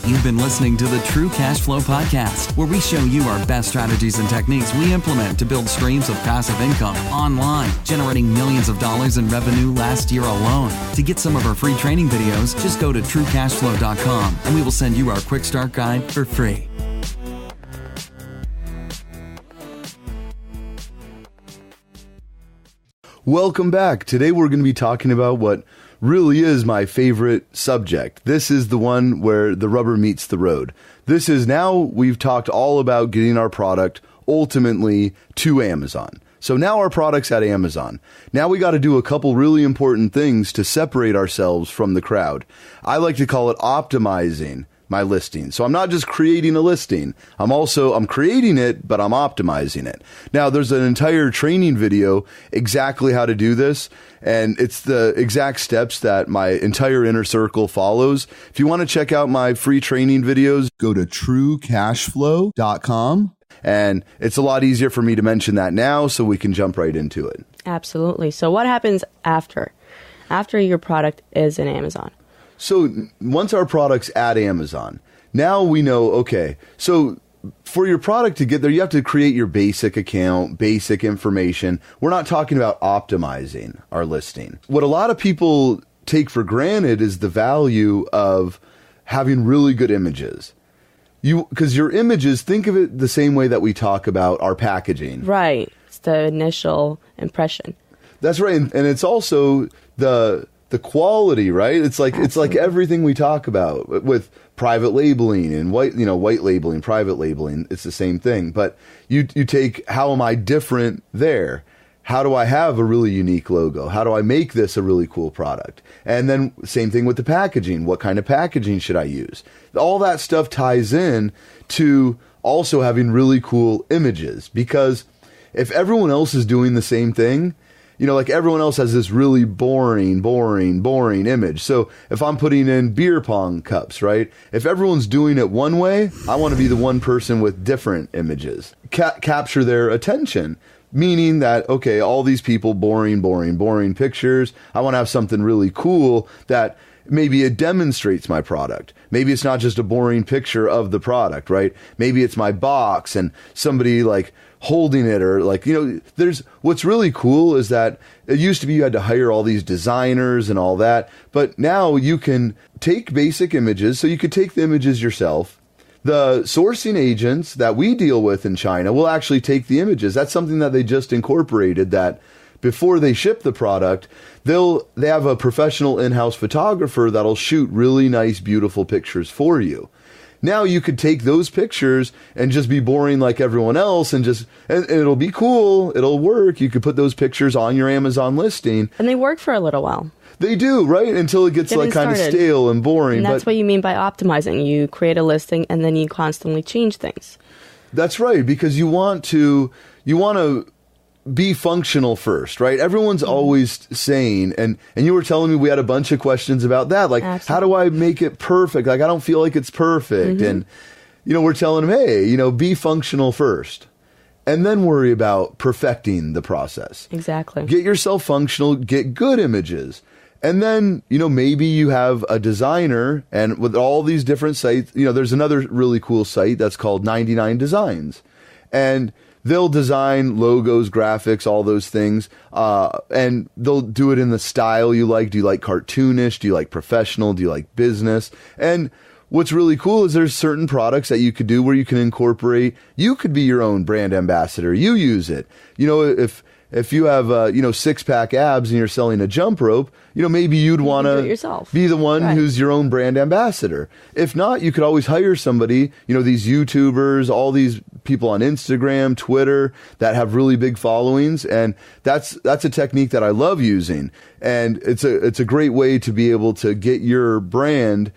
You've been listening to the True Cash Flow Podcast, where we show you our best strategies and techniques we implement to build streams of passive income online, generating millions of dollars in revenue last year alone. To get some of our free training videos, just go to truecashflow.com and we will send you our quick start guide for free. Welcome back. Today we're going to be talking about what really is my favorite subject. This is the one where the rubber meets the road. This is now we've talked all about getting our product ultimately to Amazon. So now our product's at Amazon. Now we got to do a couple really important things to separate ourselves from the crowd. I like to call it optimizing my listing. So I'm not just creating a listing. I'm creating it, but I'm optimizing it. Now there's an entire training video exactly how to do this. And it's the exact steps that my entire inner circle follows. If you want to check out my free training videos, go to truecashflow.com. And it's a lot easier for me to mention that now, so we can jump right into it. Absolutely. So what happens after your product is in Amazon? So once our product's at Amazon, now we know, okay, so for your product to get there, you have to create your basic account, basic information. We're not talking about optimizing our listing. What a lot of people take for granted is the value of having really good images. Because your images, think of it the same way that we talk about our packaging. Right. It's the initial impression. That's right. And it's also the quality, right? It's like everything we talk about with private labeling and white labeling, private labeling. It's the same thing. But you take, how am I different there? How do I have a really unique logo? How do I make this a really cool product? And then same thing with the packaging. What kind of packaging should I use? All that stuff ties in to also having really cool images, because if everyone else is doing the same thing, like everyone else has this really boring image. So if I'm putting in beer pong cups, right? If everyone's doing it one way, I want to be the one person with different images. Capture their attention. Meaning that, okay, all these people, boring pictures. I want to have something really cool that maybe it demonstrates my product. Maybe it's not just a boring picture of the product, right? Maybe it's my box and somebody like holding it, or like, what's really cool is that it used to be you had to hire all these designers and all that, but now you can take basic images. So you could take the images yourself. The sourcing agents that we deal with in China will actually take the images. That's something that they just incorporated, that before they ship the product, they have a professional in-house photographer that'll shoot really nice, beautiful pictures for you. Now you could take those pictures and just be boring like everyone else and it'll be cool. It'll work. You could put those pictures on your Amazon listing. And they work for a little while. They do, right? Until it gets kind of stale and boring. And that's what you mean by optimizing. You create a listing and then you constantly change things. That's right, because you want to be functional first, right? Everyone's always saying, and you were telling me we had a bunch of questions about that. Like, Absolutely. How do I make it perfect? Like, I don't feel like it's perfect. And, we're telling them, hey, be functional first. And then worry about perfecting the process. Exactly. Get yourself functional, get good images. And then, maybe you have a designer, and with all these different sites, there's another really cool site that's called 99 Designs. And they'll design logos, graphics, all those things. And they'll do it in the style you like. Do you like cartoonish? Do you like professional? Do you like business? And what's really cool is there's certain products that you could do where you can incorporate. You could be your own brand ambassador. You use it. If you have, 6-pack abs and you're selling a jump rope, maybe you'd want to be the one who's your own brand ambassador. If not, you could always hire somebody, these YouTubers, all these people on Instagram, Twitter that have really big followings. And that's a technique that I love using. And it's a great way to be able to get your brand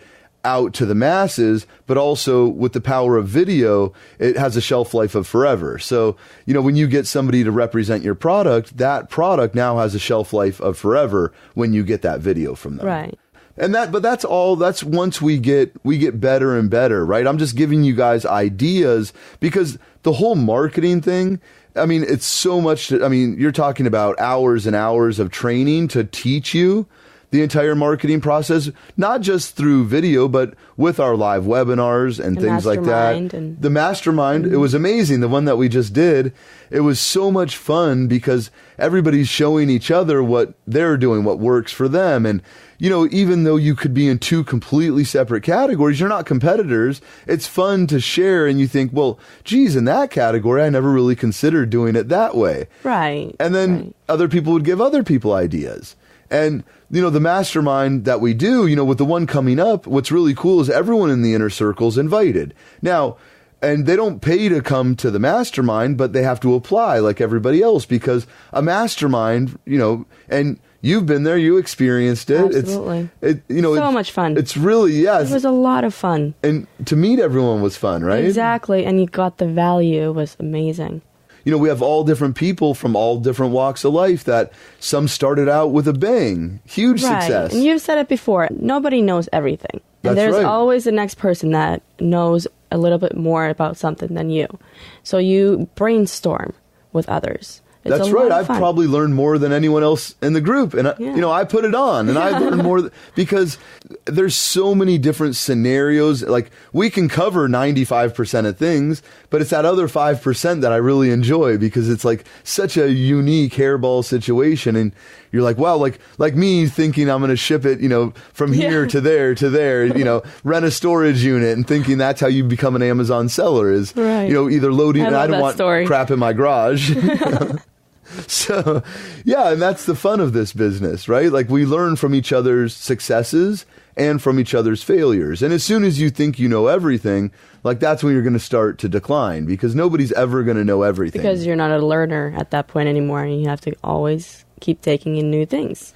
out to the masses, but also with the power of video, it has a shelf life of forever. So, when you get somebody to represent your product, that product now has a shelf life of forever when you get that video from them. Right. And that's once we get better and better, right? I'm just giving you guys ideas, because the whole marketing thing, it's so much, you're talking about hours and hours of training to teach you the entire marketing process, not just through video, but with our live webinars and things like that. The mastermind, it was amazing. The one that we just did, it was so much fun because everybody's showing each other what they're doing, what works for them. And, you know, even though you could be in two completely separate categories, you're not competitors. It's fun to share, and you think, well, geez, in that category, I never really considered doing it that way. Right. And then other people would give other people ideas. And, you know, the mastermind that we do, you know, with the one coming up, what's really cool is everyone in the inner circle is invited. Now, and they don't pay to come to the mastermind, but they have to apply like everybody else, because a mastermind, you know, and you've been there, you experienced it. Absolutely. So much fun. It's really, yes. It was a lot of fun. And to meet everyone was fun, right? Exactly. And you got the value. It was amazing. You know, we have all different people from all different walks of life that some started out with a bang. Huge success. And you've said it before. Nobody knows everything. And That's there's right. always the next person that knows a little bit more about something than you. So you brainstorm with others. It's That's a lot right. of I've fun. probably learned more than anyone else in the group. And, you know, I put it on and I learned more because there's so many different scenarios. Like, we can cover 95% of things, but it's that other 5% that I really enjoy because it's like such a unique hairball situation. And you're like, wow, like me thinking I'm going to ship it, you know, from here to there, you know, rent a storage unit and thinking that's how you become an Amazon seller is, you know, either loading. I don't want crap in my garage. So, yeah, and that's the fun of this business, right? Like, we learn from each other's successes and from each other's failures. And as soon as you think you know everything, like, that's when you're going to start to decline because nobody's ever going to know everything. Because you're not a learner at that point anymore, and you have to always keep taking in new things.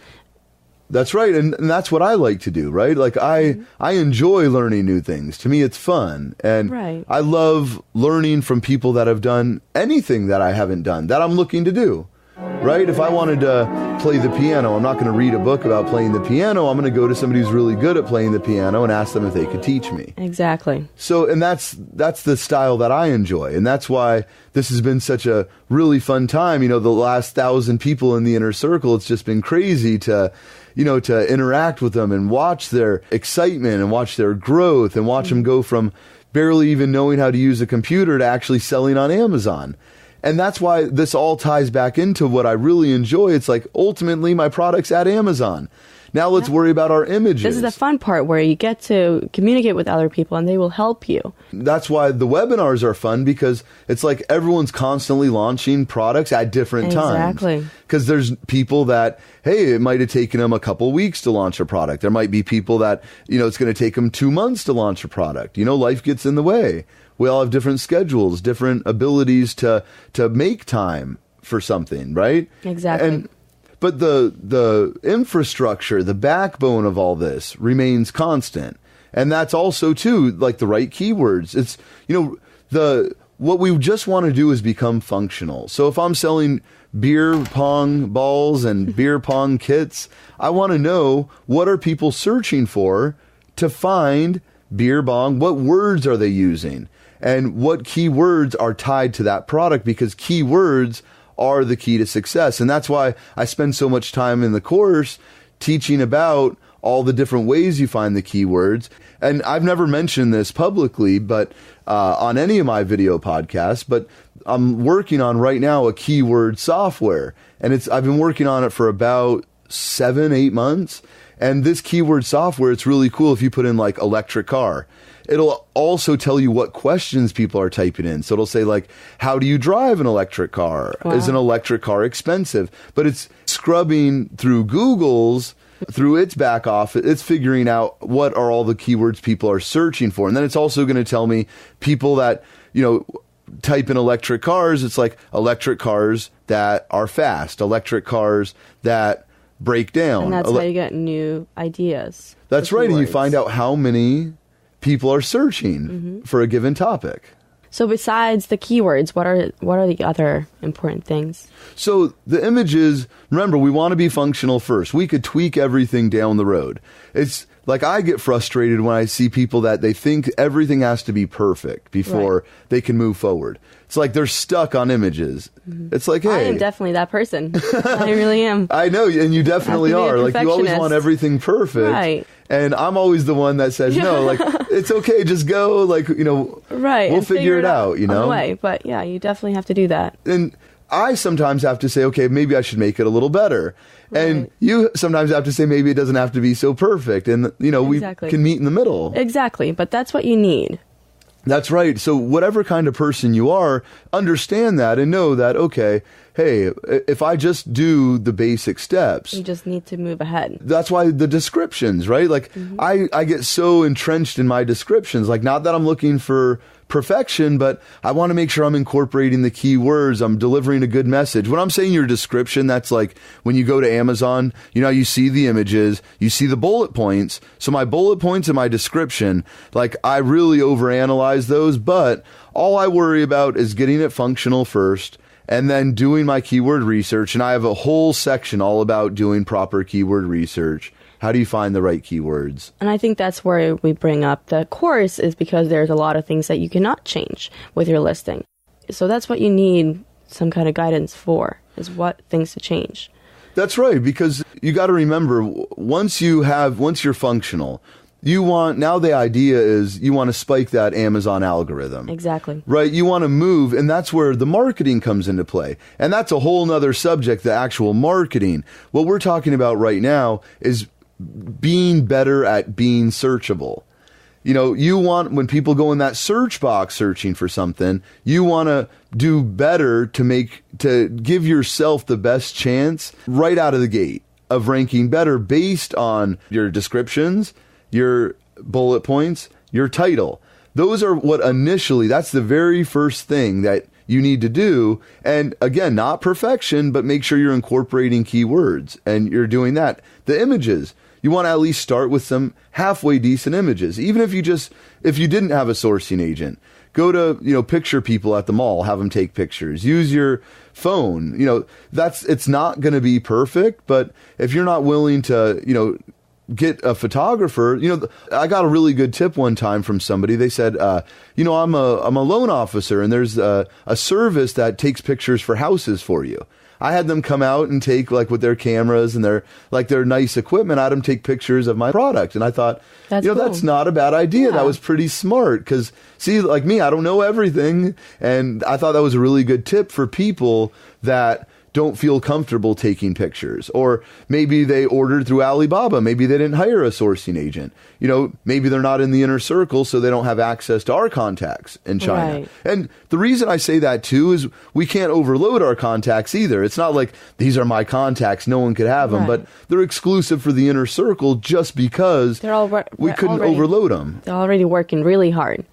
That's right, and that's what I like to do, right? Like, I enjoy learning new things. To me, it's fun, and I love learning from people that have done anything that I haven't done, that I'm looking to do, right? If I wanted to play the piano, I'm not going to read a book about playing the piano. I'm going to go to somebody who's really good at playing the piano and ask them if they could teach me. Exactly. So, and that's the style that I enjoy, and that's why this has been such a really fun time. You know, the last 1,000 people in the inner circle, it's just been crazy to interact with them and watch their excitement and watch their growth and watch them go from barely even knowing how to use a computer to actually selling on Amazon. And that's why this all ties back into what I really enjoy. It's like, ultimately, my product's at Amazon. Now let's worry about our images. This is the fun part where you get to communicate with other people and they will help you. That's why the webinars are fun, because it's like everyone's constantly launching products at different times. Exactly. Because there's people that, hey, it might have taken them a couple weeks to launch a product. There might be people that, you know, it's going to take them 2 months to launch a product. You know, life gets in the way. We all have different schedules, different abilities to make time for something, right? Exactly. But the infrastructure, the backbone of all this remains constant. And that's also, too, like the right keywords. It's, you know, what we just want to do is become functional. So if I'm selling beer pong balls and beer pong kits, I want to know, what are people searching for to find beer pong? What words are they using? And what keywords are tied to that product? Because keywords are the key to success. And that's why I spend so much time in the course teaching about all the different ways you find the keywords. And I've never mentioned this publicly, but on any of my video podcasts, but I'm working on right now a keyword software. And I've been working on it for about 7-8 months. And this keyword software, it's really cool if you put in like electric car. It'll also tell you what questions people are typing in. So it'll say, like, how do you drive an electric car? Wow. Is an electric car expensive? But it's scrubbing through through its back office. It's figuring out what are all the keywords people are searching for. And then it's also going to tell me people that, you know, type in electric cars. It's like electric cars that are fast, electric cars that break down. And that's how you get new ideas. That's right. And you find out how many people are searching for a given topic. So besides the keywords, what are the other important things? So the images, remember, we want to be functional first. We could tweak everything down the road. like I get frustrated when I see people that they think everything has to be perfect before they can move forward. It's like they're stuck on images. It's like, hey, I am definitely that person. I really am. I know, and you definitely are. Like, you always want everything perfect. Right. And I'm always the one that says, no, like, it's okay, just go, like, right. We'll figure it out, on the way. But yeah, you definitely have to do that. And I sometimes have to say, okay, maybe I should make it a little better. Right. And you sometimes have to say, maybe it doesn't have to be so perfect. And, we can meet in the middle. Exactly. But that's what you need. That's right. So whatever kind of person you are, understand that and know that, okay, hey, if I just do the basic steps. You just need to move ahead. That's why the descriptions, right? Like, I get so entrenched in my descriptions. Like, not that I'm looking for perfection, but I want to make sure I'm incorporating the key words. I'm delivering a good message. When I'm saying your description, that's like when you go to Amazon, you see the images, you see the bullet points. So my bullet points and my description, like, I really overanalyze those, but all I worry about is getting it functional first and then doing my keyword research. And I have a whole section all about doing proper keyword research. How do you find the right keywords? And I think that's where we bring up the course, is because there's a lot of things that you cannot change with your listing. So that's what you need some kind of guidance for, is what things to change. That's right, because you got to remember, once you're functional, now the idea is you want to spike that Amazon algorithm. Exactly. Right? You want to move, and that's where the marketing comes into play. And that's a whole nother subject, the actual marketing. What we're talking about right now is being better at being searchable. You want, when people go in that search box searching for something, you want to do better to give yourself the best chance right out of the gate of ranking better based on your descriptions, your bullet points, your title. Those are that's the very first thing that you need to do. And again, not perfection, but make sure you're incorporating keywords and you're doing that. The images, you want to at least start with some halfway decent images. Even if you didn't have a sourcing agent, go to, picture people at the mall, have them take pictures, use your phone. It's not going to be perfect, but if you're not willing to, get a photographer, I got a really good tip one time from somebody. They said, I'm a loan officer, and there's a service that takes pictures for houses for you. I had them come out and take, like, with their cameras and their nice equipment, I had them take pictures of my product. And I thought, cool. That's not a bad idea. Yeah. That was pretty smart. Because, see, like me, I don't know everything. And I thought that was a really good tip for people that don't feel comfortable taking pictures. Or maybe they ordered through Alibaba. Maybe they didn't hire a sourcing agent. Maybe they're not in the inner circle, so they don't have access to our contacts in China. Right. And the reason I say that too is we can't overload our contacts either. It's not like these are my contacts, no one could have them, but they're exclusive for the inner circle just because we couldn't overload them. They're already working really hard.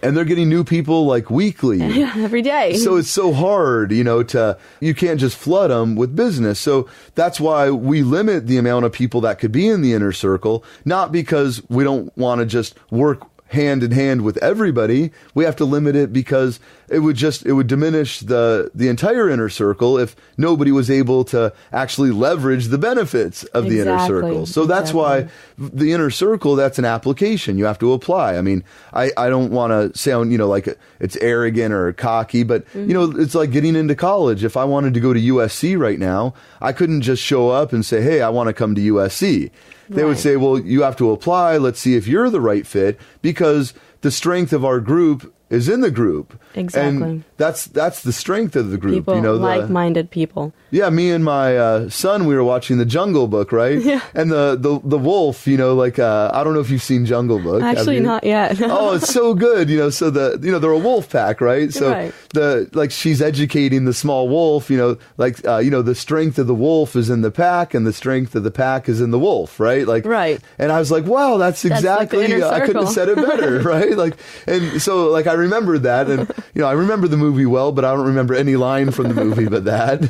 And they're getting new people like weekly. Yeah, every day. So it's so hard, you can't just flood them with business. So that's why we limit the amount of people that could be in the inner circle, not because we don't want to just work hand in hand with everybody. We have to limit it because it would diminish the entire inner circle if nobody was able to actually leverage the benefits of the inner circle. So that's why the inner circle, that's an application you have to apply. I mean, I don't want to sound, like it's arrogant or cocky, but it's like getting into college. If I wanted to go to USC right now, I couldn't just show up and say, hey, I want to come to USC. They would say, well, you have to apply. Let's see if you're the right fit, because the strength of our group is in the group. Exactly. And that's the strength of the group. People, like-minded people. Yeah, me and my son, we were watching The Jungle Book, right? Yeah. And the wolf, I don't know if you've seen Jungle Book. Actually, not yet. Oh, it's so good. So they're a wolf pack, right? So she's educating the small wolf, the strength of the wolf is in the pack and the strength of the pack is in the wolf, right? Right. And I was like, wow, that's exactly, like the inner I couldn't have said it better, right? right? Like, and so like I remember that, and I remember the movie well, but I don't remember any line from the movie but that.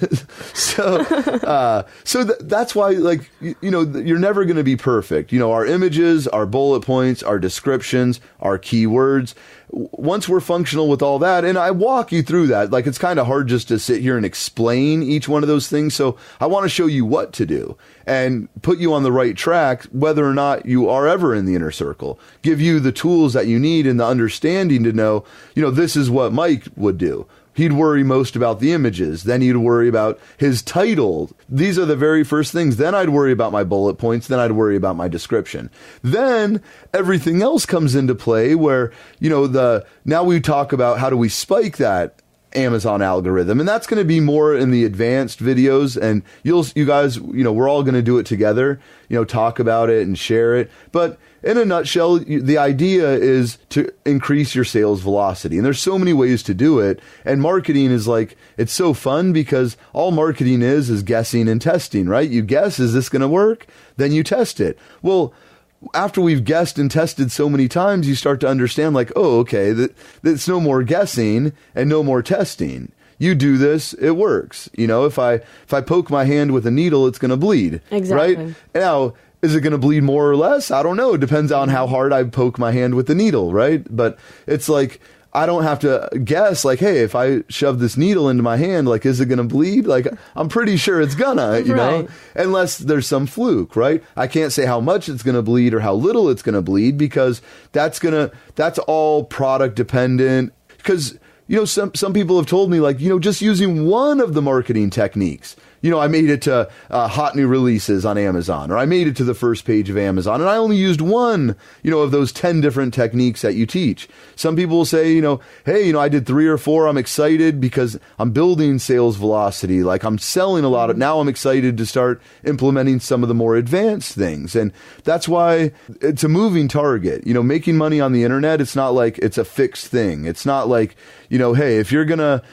That's why, like, you're never going to be perfect. Our images, our bullet points, our descriptions, our keywords. Once we're functional with all that, and I walk you through that, like, it's kind of hard just to sit here and explain each one of those things. So I want to show you what to do and put you on the right track, whether or not you are ever in the inner circle, give you the tools that you need and the understanding to know, this is what Mike would do. He'd worry most about the images. Then he'd worry about his title. These are the very first things. Then I'd worry about my bullet points. Then I'd worry about my description. Then everything else comes into play where, now we talk about how do we spike that Amazon algorithm. And that's going to be more in the advanced videos. And you guys, we're all going to do it together, talk about it and share it. But in a nutshell, the idea is to increase your sales velocity. And there's so many ways to do it. And marketing is like, it's so fun because all marketing is guessing and testing, right? You guess, is this going to work? Then you test it. Well, after we've guessed and tested so many times, you start to understand like, oh, okay, it's no more guessing and no more testing. You do this, it works. If I poke my hand with a needle, it's going to bleed. Exactly. Right? Now, is it going to bleed more or less? I don't know. It depends on how hard I poke my hand with the needle, right? But it's like, I don't have to guess like, hey, if I shove this needle into my hand, like, is it going to bleed? Like, I'm pretty sure it's gonna, right. unless there's some fluke, right? I can't say how much it's going to bleed or how little it's going to bleed because that's all product dependent. Because, some people have told me like, just using one of the marketing techniques, I made it to hot new releases on Amazon, or I made it to the first page of Amazon, and I only used one, of those 10 different techniques that you teach. Some people will say, hey, I did 3 or 4. I'm excited because I'm building sales velocity. Like, I'm selling a lot. Now I'm excited to start implementing some of the more advanced things. And that's why it's a moving target. Making money on the internet, it's not like it's a fixed thing. It's not like, hey, if you're going to,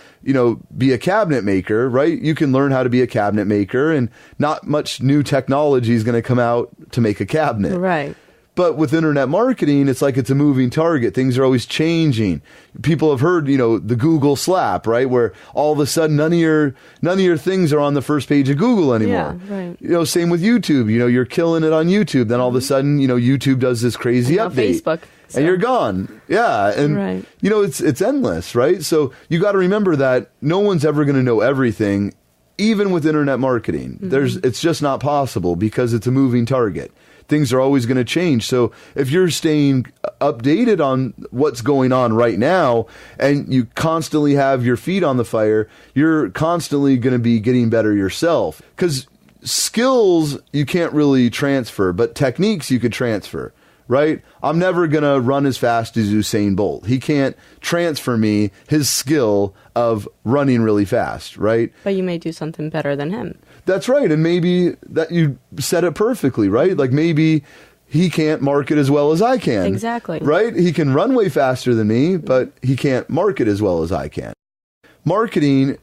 be a cabinet maker, right? You can learn how to be a cabinet maker and not much new technology is going to come out to make a cabinet. Right. But with internet marketing, it's like it's a moving target. Things are always changing. People have heard, the Google slap, right? Where all of a sudden none of your things are on the first page of Google anymore. Yeah, right. Same with YouTube. You're killing it on YouTube. Then all of a sudden, YouTube does this crazy update. Facebook. So. And you're gone. Yeah. And, right. It's endless, right? So you got to remember that no one's ever going to know everything, even with internet marketing. Mm-hmm. It's just not possible because it's a moving target. Things are always going to change. So if you're staying updated on what's going on right now and you constantly have your feet on the fire, you're constantly going to be getting better yourself. Because skills you can't really transfer, but techniques you could transfer. Right? I'm never going to run as fast as Usain Bolt. He can't transfer me his skill of running really fast, right? But you may do something better than him. That's right. And maybe that you said it perfectly, right? Like maybe he can't market as well as I can. Exactly. Right? He can run way faster than me, but he can't market as well as I can. Marketing,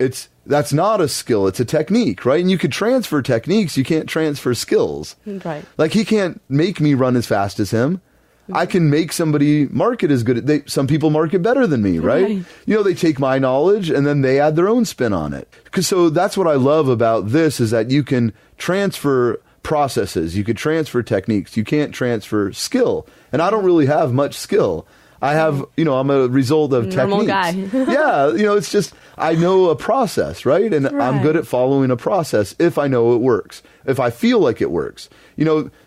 that's not a skill, it's a technique, right? And you could transfer techniques, you can't transfer skills. Right. Like he can't make me run as fast as him. Mm-hmm. I can make somebody market as good. Some people market better than me, right? They take my knowledge and then they add their own spin on it. So that's what I love about this is that you can transfer processes, you could transfer techniques, you can't transfer skill. And I don't really have much skill. I have, I'm a result of normal techniques. Guy. Yeah, it's just, I know a process, right? And I'm good at following a process if I know it works, if I feel like it works.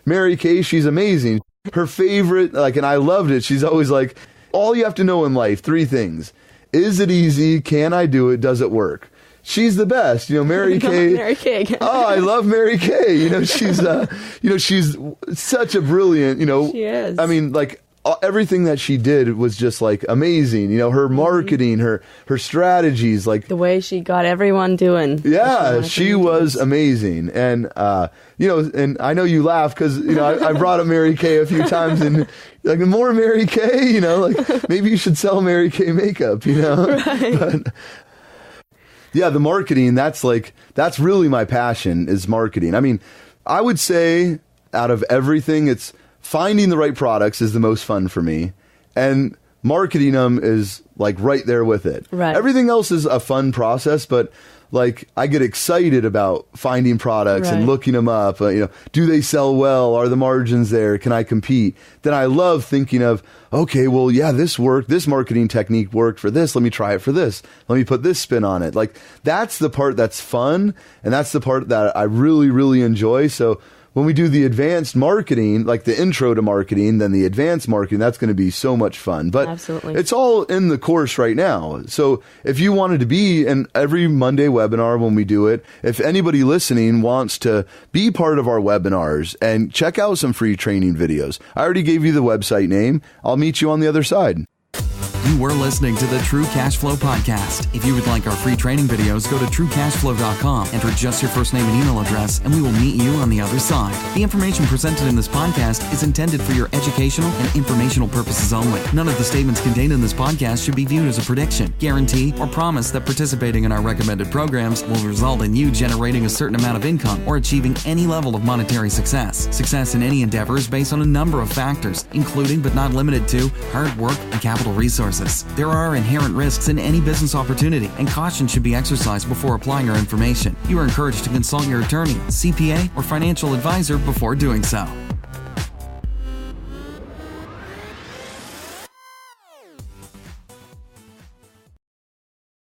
Mary Kay, she's amazing. Her favorite, and I loved it. She's always like, all you have to know in life, 3 things. Is it easy? Can I do it? Does it work? She's the best, Mary Kay. Mary Kay again. Oh, I love Mary Kay. She's, she's such a brilliant, She is. I mean, everything that she did was just amazing. Her marketing, her strategies, the way she got everyone doing. Yeah, she was amazing. And, and I know you laugh because, I brought up Mary Kay a few times and more Mary Kay, maybe you should sell Mary Kay makeup, Right. But, yeah, the marketing, that's really my passion is marketing. I mean, I would say out of everything, it's finding the right products is the most fun for me. And marketing them is like right there with it. Right. Everything else is a fun process, but like I get excited about finding products and Right. looking them up. Do they sell well? Are the margins there? Can I compete? Then I love thinking of, okay, well, yeah, this worked. This marketing technique worked for this. Let me try it for this. Let me put this spin on it. Like that's the part that's fun. And that's the part that I really, really enjoy. So when we do the advanced marketing, like the intro to marketing, then the advanced marketing, that's going to be so much fun. But Absolutely. it's all in the course right now. So if you wanted to be in every Monday webinar when we do it, if anybody listening wants to be part of our webinars and check out some free training videos, I already gave you the website name. I'll meet you on the other side. You were listening to the True Cash Flow Podcast. If you would like our free training videos, go to truecashflow.com, enter just your first name and email address, and we will meet you on the other side. The information presented in this podcast is intended for your educational and informational purposes only. None of the statements contained in this podcast should be viewed as a prediction, guarantee, or promise that participating in our recommended programs will result in you generating a certain amount of income or achieving any level of monetary success. Success in any endeavor is based on a number of factors, including but not limited to hard work and capital resources. There are inherent risks in any business opportunity, and caution should be exercised before applying our information. You are encouraged to consult your attorney, CPA, or financial advisor before doing so.